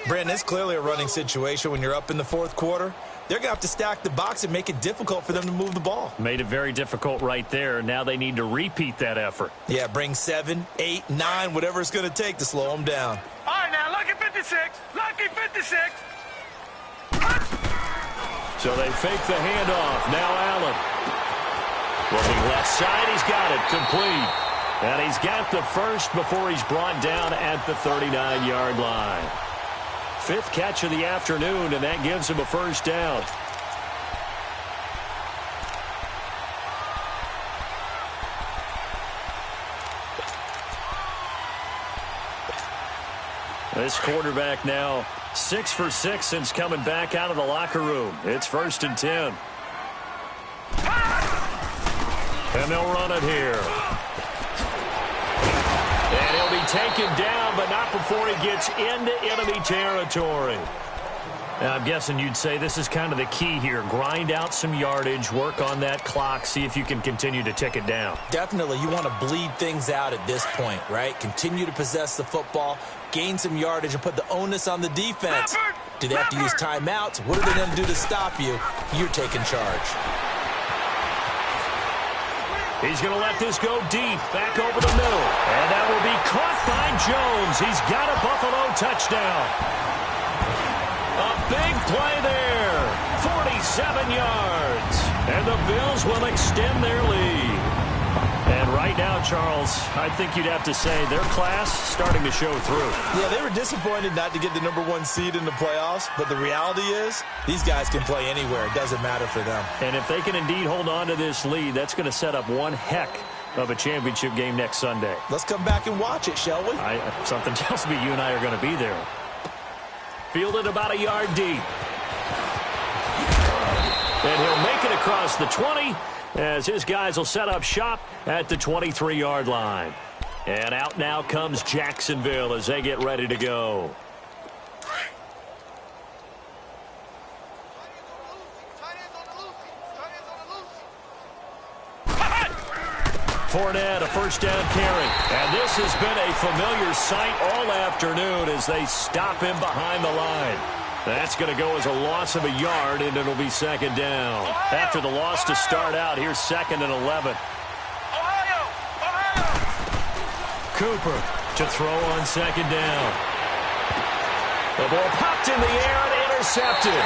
Brandon, it's clearly a running situation when you're up in the 4th quarter. They're going to have to stack the box and make it difficult for them to move the ball. Made it very difficult right there. Now they need to repeat that effort. Yeah, bring 7, 8, 9, whatever it's going to take to slow them down. All right, now, lucky 56. Lucky 56. So they fake the handoff. Now Allen. Looking left side, he's got it. Complete. And he's got the first before he's brought down at the 39-yard line. 5th catch of the afternoon, and that gives him a 1st down. This quarterback now 6 for 6 since coming back out of the locker room. It's 1st and 10. And they'll run it here. And he'll be taken down, but not before he gets into enemy territory. Now, I'm guessing you'd say this is kind of the key here. Grind out some yardage, work on that clock, see if you can continue to tick it down. Definitely. You want to bleed things out at this point, right? Continue to possess the football, gain some yardage, and put the onus on the defense. Do they have to use timeouts? What are they going to do to stop you? You're taking charge. He's going to let this go deep, back over the middle. And that will be caught by Jones. He's got a Buffalo touchdown. A big play there. 47 yards. And the Bills will extend their lead. And right now, Charles, I think you'd have to say their class starting to show through. Yeah, they were disappointed not to get the #1 seed in the playoffs, but the reality is these guys can play anywhere. It doesn't matter for them. And if they can indeed hold on to this lead, that's going to set up one heck of a championship game next Sunday. Let's come back and watch it, shall we? Something tells me you and I are going to be there. Fielded about a yard deep. And he'll make it across the 20 as his guys will set up shop at the 23-yard line. And out now comes Jacksonville as they get ready to go. Fournette, a 1st down carry. And this has been a familiar sight all afternoon as they stop him behind the line. That's going to go as a loss of a yard, and it'll be 2nd down. After the loss to start out, here's 2nd and 11. Cooper to throw on 2nd down. The ball popped in the air and intercepted.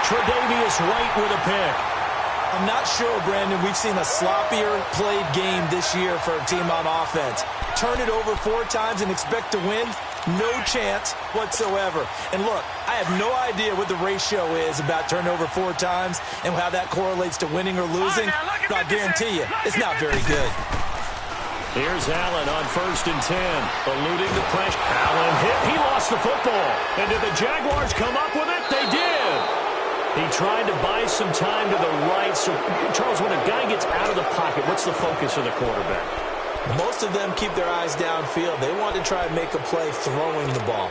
Tre'Davious White with a pick. I'm not sure, Brandon, we've seen a sloppier played game this year for a team on offense. Turn it over 4 times and expect to win? No chance whatsoever. And look, I have no idea what the ratio is about turnover 4 times and how that correlates to winning or losing. But I guarantee you, it's not very good. Here's Allen on 1st and 10, eluding the pressure. Allen hit. He lost the football. And did the Jaguars come up with it? They did. He tried to buy some time to the right. So, Charles, when a guy gets out of the pocket, what's the focus of the quarterback? Most of them keep their eyes downfield. They want to try and make a play throwing the ball.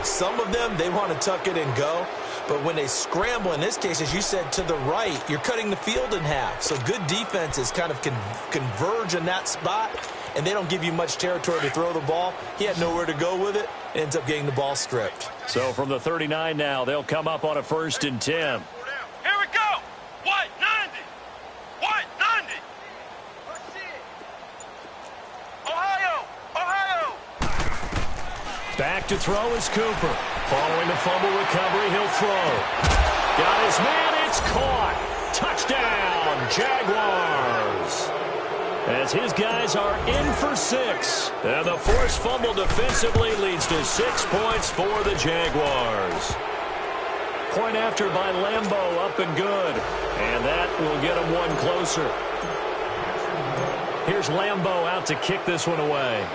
Some of them, they want to tuck it and go. But when they scramble, in this case, as you said, to the right, you're cutting the field in half. So good defenses kind of converge in that spot, and they don't give you much territory to throw the ball. He had nowhere to go with it. Ends up getting the ball stripped. So from the 39 now, they'll come up on a 1st and 10. Here we go. White, 90. White, 90. Ohio. Back to throw is Cooper. Following the fumble recovery, he'll throw. Got his man, it's caught. Touchdown, Jaguars. As his guys are in for 6. And the forced fumble defensively leads to 6 points for the Jaguars. Point after by Lambeau, up and good. And that will get him one closer. Here's Lambeau out to kick this one away.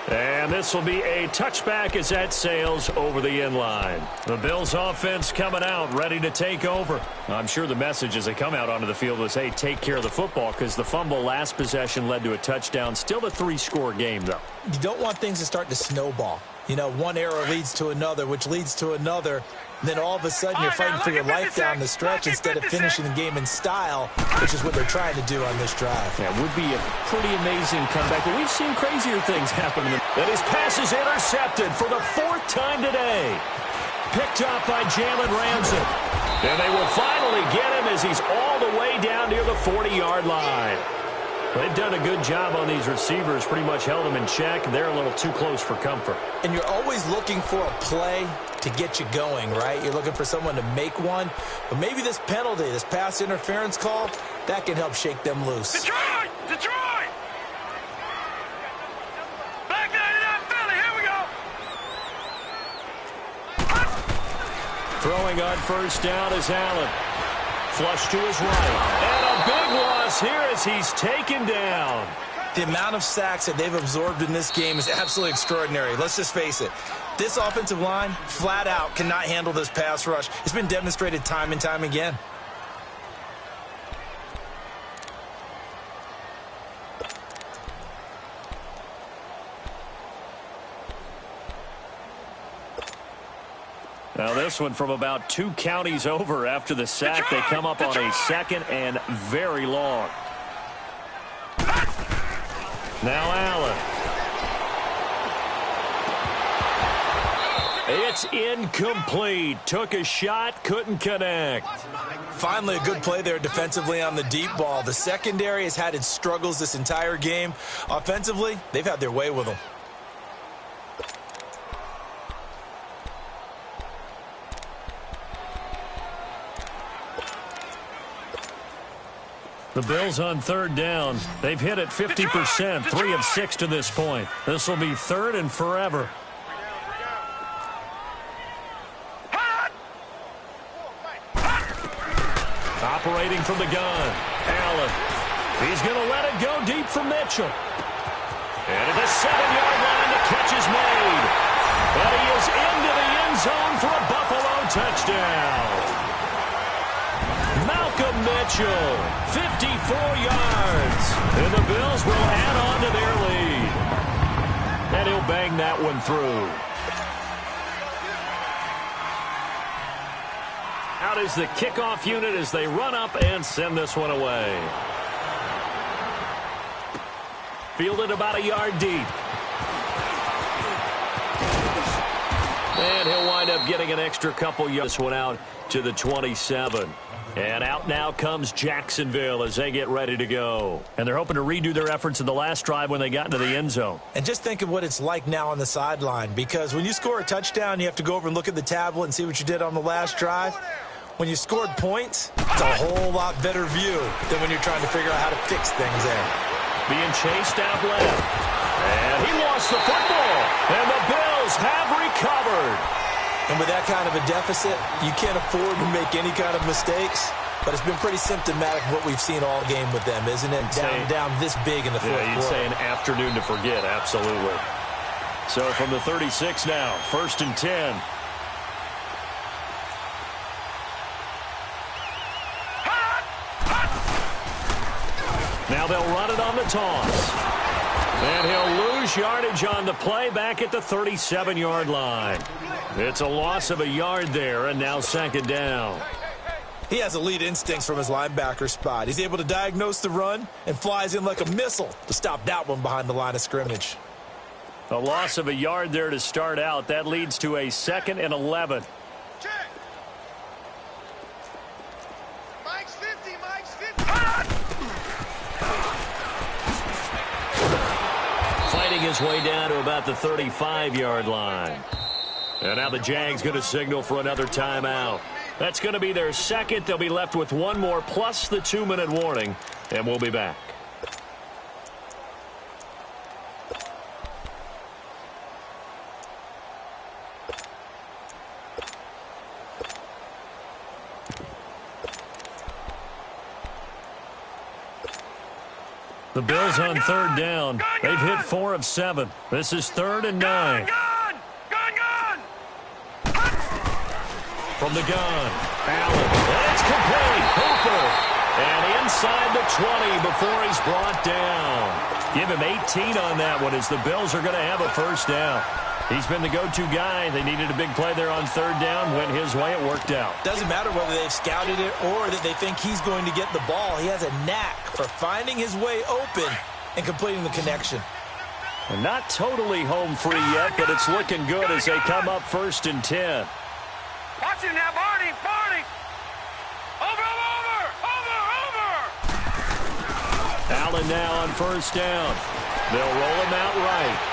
And this will be a touchback as that sails over the end line. The Bills offense coming out, ready to take over. I'm sure the message as they come out onto the field was, hey, take care of the football, because the fumble last possession led to a touchdown. Still a 3-score game, though. You don't want things to start to snowball. You know, one error leads to another, which leads to another. Then all of a sudden you're fighting for your life down the stretch instead of finishing the game in style, which is what they're trying to do on this drive. That would be a pretty amazing comeback, but we've seen crazier things happen. And his pass is intercepted for the 4th time today. Picked up by Jalen Ramsey. And they will finally get him as he's all the way down near the 40-yard line. They've done a good job on these receivers, pretty much held them in check. They're a little too close for comfort. And you're always looking for a play to get you going, right? You're looking for someone to make one. But maybe this penalty, this pass interference call, that can help shake them loose. Detroit! Detroit! Back 99 Philly, here we go! Throwing on first down is Allen. Flush to his right. And a big loss here as he's taken down. The amount of sacks that they've absorbed in this game is absolutely extraordinary. Let's just face it. This offensive line, flat out, cannot handle this pass rush. It's been demonstrated time and time again. Now this one from about 2 counties over after the sack. They come up on a 2nd and very long. Now Allen. It's incomplete. Took a shot, couldn't connect. Finally, a good play there defensively on the deep ball. The secondary has had its struggles this entire game. Offensively, they've had their way with them. The Bills on 3rd down. They've hit it 50%, 3 of 6 to this point. This will be 3rd and forever. Operating from the gun, Allen. He's going to let it go deep for Mitchell. And at the 7-yard line, the catch is made. But he is into the end zone for a Buffalo touchdown. Malcolm Mitchell, 54 yards. And the Bills will add on to their lead. And he'll bang that one through. Out is the kickoff unit as they run up and send this one away. Fielded about a yard deep. And he'll wind up getting an extra couple yards. This one out to the 27. And out now comes Jacksonville as they get ready to go. And they're hoping to redo their efforts in the last drive when they got into the end zone. And just think of what it's like now on the sideline, because when you score a touchdown, you have to go over and look at the tablet and see what you did on the last drive. When you scored points, it's a whole lot better view than when you're trying to figure out how to fix things there. Being chased out left. And he lost the football. And the Bills have recovered. And with that kind of a deficit, you can't afford to make any kind of mistakes. But it's been pretty symptomatic of what we've seen all game with them, isn't it? Down this big in the fourth quarter. Yeah, you'd say an afternoon to forget, absolutely. So from the 36 now, 1st and 10. Now they'll run it on the toss. And he'll lose yardage on the play back at the 37-yard line. It's a loss of a yard there, and now 2nd down. He has elite instincts from his linebacker spot. He's able to diagnose the run and flies in like a missile to stop that one behind the line of scrimmage. A loss of a yard there to start out. That leads to a 2nd and 11. Mike's 50, Mike's 50. his way down to about the 35-yard line. And now the Jags going to signal for another timeout. That's going to be their second. They'll be left with one more plus the 2-minute warning, and we'll be back. The Bills on third down. They've hit 4 of 7. This is 3rd and 9. From the gun, Allen. And it's complete. Hooper. And inside the 20 before he's brought down. Give him 18 on that one as the Bills are going to have a first down. He's been the go-to guy. They needed a big play there on third down. Went his way. It worked out. Doesn't matter whether they've scouted it or that they think he's going to get the ball. He has a knack for finding his way open and completing the connection. And not totally home free yet, but it's looking good as they come up 1st and 10. Watch him now, Barney. Over. Allen now on first down. They'll roll him out right.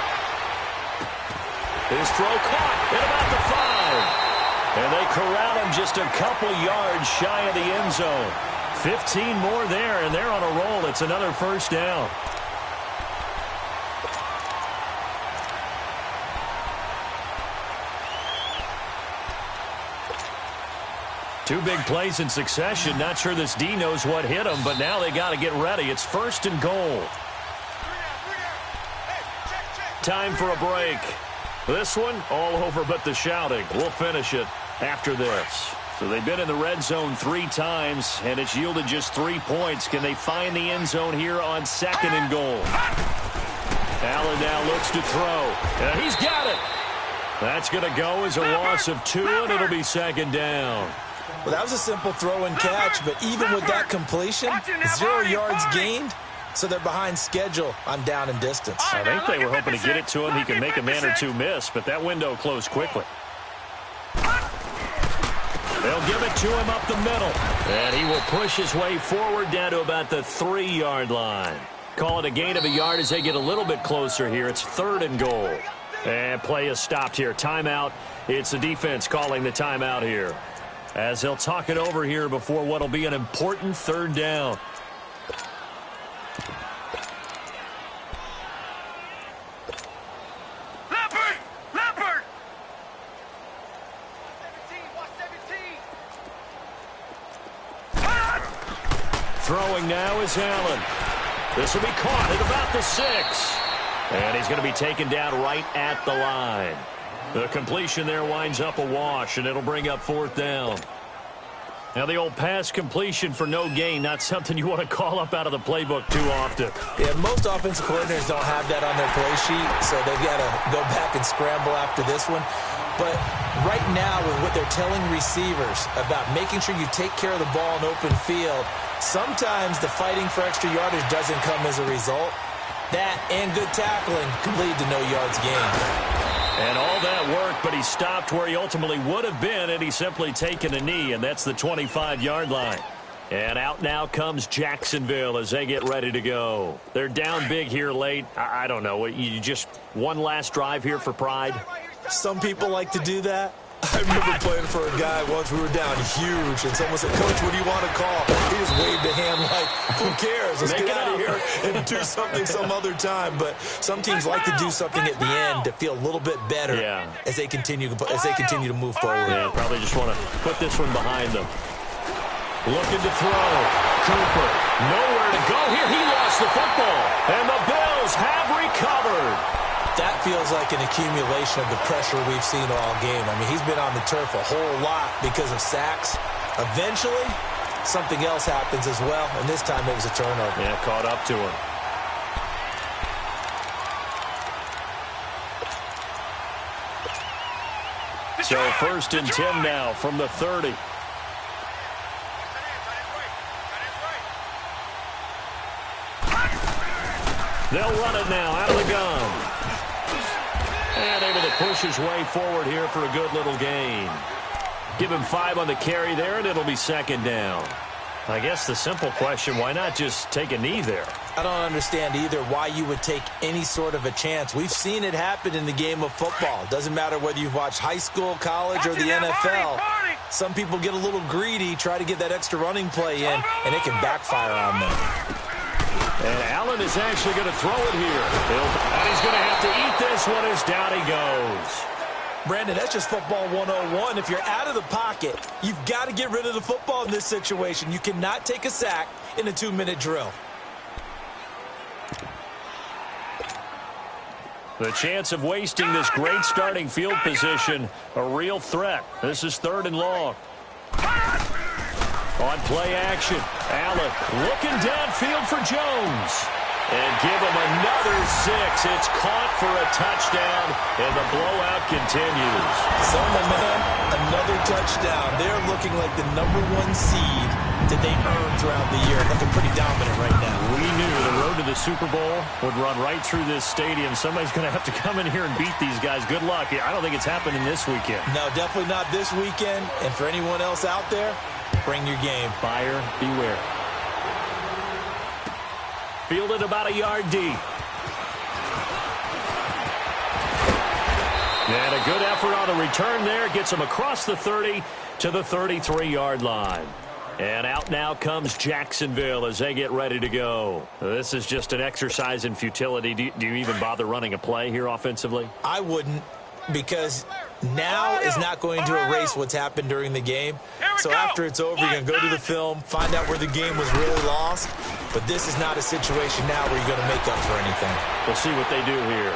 His throw caught at about the 5. And they corral him just a couple yards shy of the end zone. 15 more there, and they're on a roll. It's another first down. Two big plays in succession. Not sure this D knows what hit him, but now they got to get ready. It's 1st and goal. Time for a break. This one, all over but the shouting. We'll finish it after this. So they've been in the red zone 3 times, and it's yielded just 3 points. Can they find the end zone here on 2nd and goal? Allen now looks to throw. And he's got it. That's going to go as a loss of 2, and it'll be 2nd down. Well, that was a simple throw and catch, but even with that completion, 0 yards gained, so they're behind schedule on down and distance. I think they were hoping to get it to him. He could make a man or 2 miss, but that window closed quickly. They'll give it to him up the middle, and he will push his way forward down to about the 3-yard line. Call it a gain of a yard as they get a little bit closer here. It's 3rd and goal. And play is stopped here. Timeout. It's the defense calling the timeout here, as they'll talk it over here before what will be an important 3rd down. Leopard! Throwing now is Allen. This will be caught at about the 6. And he's going to be taken down right at the line. The completion there winds up a wash, and it'll bring up 4th down. Now, the old pass completion for no gain, not something you want to call up out of the playbook too often. Yeah, most offensive coordinators don't have that on their play sheet, so they've got to go back and scramble after this one. But right now, with what they're telling receivers about making sure you take care of the ball in open field, sometimes the fighting for extra yardage doesn't come as a result. That and good tackling could lead to no yards gained. And all that work, but he stopped where he ultimately would have been, and he's simply taken a knee, and that's the 25-yard line. And out now comes Jacksonville as they get ready to go. They're down big here late. I don't know. You just one last drive here for pride? Some people like to do that. I remember playing for a guy once. We were down huge, and someone said, "Coach, what do you want to call?" He just waved a hand like, "Who cares? Let's get out of here and do something some other time." But some teams like to do something at the end to feel a little bit better as they continue to move forward. Yeah, probably just want to put this one behind them. Looking to throw. Cooper, nowhere to go here. He lost the football, and the Bills have recovered. That feels like an accumulation of the pressure we've seen all game. I mean, he's been on the turf a whole lot because of sacks. Eventually, something else happens as well, and this time it was a turnover. Yeah, caught up to him. So 1st and 10 now from the 30. They'll run it now out of the gun. And able to push his way forward here for a good little gain. Give him 5 on the carry there, and it'll be 2nd down. I guess the simple question, why not just take a knee there? I don't understand either why you would take any sort of a chance. We've seen it happen in the game of football. Doesn't matter whether you've watched high school, college, or the NFL. Some people get a little greedy, try to get that extra running play in, and it can backfire on them. And Allen is actually going to throw it here. And he's going to have to eat this one as down he goes. Brandon, that's just football 101. If you're out of the pocket, you've got to get rid of the football in this situation. You cannot take a sack in a 2-minute drill. The chance of wasting this great starting field position, a real threat. This is 3rd and long. On play action, Allen looking downfield for Jones. And give him another 6. It's caught for a touchdown, and the blowout continues. So, my man, another touchdown. They're looking like the #1 seed that they earned throughout the year. Looking pretty dominant right now. We knew the road to the Super Bowl would run right through this stadium. Somebody's going to have to come in here and beat these guys. Good luck. I don't think it's happening this weekend. No, definitely not this weekend. And for anyone else out there, bring your game. Buyer beware. Fielded about a yard deep. And a good effort on the return there. Gets him across the 30 to the 33-yard line. And out now comes Jacksonville as they get ready to go. This is just an exercise in futility. Do you even bother running a play here offensively? I wouldn't, because now is not going to erase what's happened during the game. So after it's over, you're going to go to the film, find out where the game was really lost. But this is not a situation now where you're going to make up for anything. We'll see what they do here.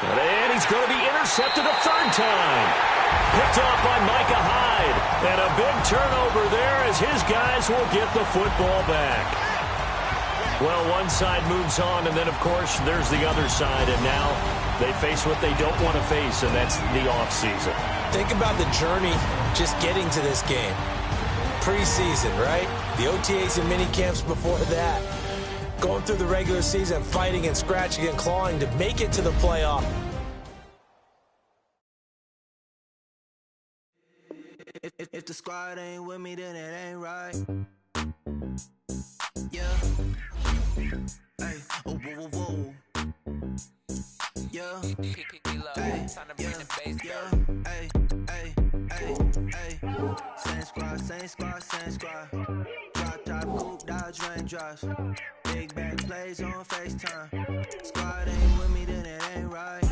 And he's going to be intercepted a 3rd time. Picked off by Micah Hyde. And a big turnover there as his guys will get the football back. Well, one side moves on, and then, of course, there's the other side. And now they face what they don't want to face, and that's the offseason. Think about the journey just getting to this game. Preseason, right? The OTAs and mini camps before that. Going through the regular season, fighting and scratching and clawing to make it to the playoff. If the squad ain't with me, then it ain't right. Yeah. Hey. Oh, whoa, whoa, whoa. Yeah. Hey. Yeah. Hey. Hey. Hey. Hey. Same squad, same squad, same squad. Drop top, coupe, dodge, raindrops. Big bang plays on FaceTime. Squad ain't with me, then it ain't right.